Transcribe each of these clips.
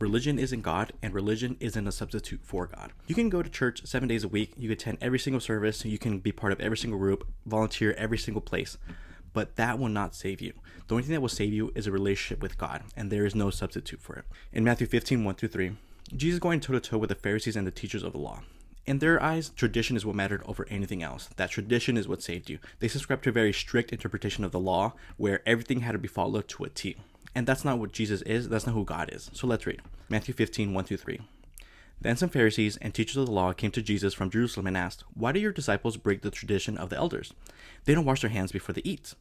Religion isn't God, and religion isn't a substitute for God. You can go to church 7 days a week, you can attend every single service, you can be part of every single group, volunteer every single place, but that will not save you. The only thing that will save you is a relationship with God, and there is no substitute for it. In Matthew 15, 1-3, Jesus is going toe-to-toe with the Pharisees and the teachers of the law. In their eyes, tradition is what mattered over anything else. That tradition is what saved you. They subscribed to a very strict interpretation of the law, where everything had to be followed to a T. And that's not what Jesus is. That's not who God is. So let's read. Matthew 15, 1-3. Then some Pharisees and teachers of the law came to Jesus from Jerusalem and asked, "Why do your disciples break the tradition of the elders? They don't wash their hands before they eat."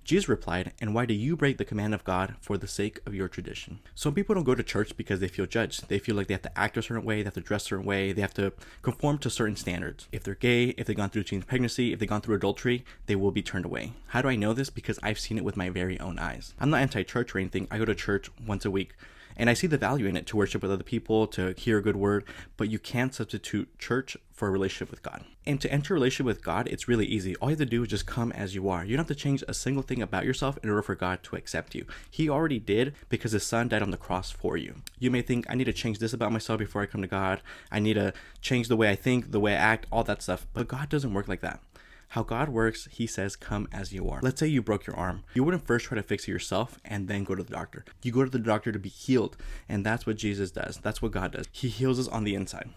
Jesus replied, "And why do you break the command of God for the sake of your tradition?" Some people don't go to church because they feel judged. They feel like they have to act a certain way, they have to dress a certain way, they have to conform to certain standards. If they're gay, if they've gone through teen pregnancy, if they've gone through adultery, they will be turned away. How do I know this? Because I've seen it with my very own eyes. I'm not anti-church or anything. I go to church once a week. And I see the value in it, to worship with other people, to hear a good word, but you can't substitute church for a relationship with God. And to enter a relationship with God, it's really easy. All you have to do is just come as you are. You don't have to change a single thing about yourself in order for God to accept you. He already did, because his son died on the cross for you. You may think, I need to change this about myself before I come to God. I need to change the way I think, the way I act, all that stuff. But God doesn't work like that. How God works, he says, come as you are. Let's say you broke your arm. You wouldn't first try to fix it yourself and then go to the doctor. You go to the doctor to be healed. And that's what Jesus does. That's what God does. He heals us on the inside.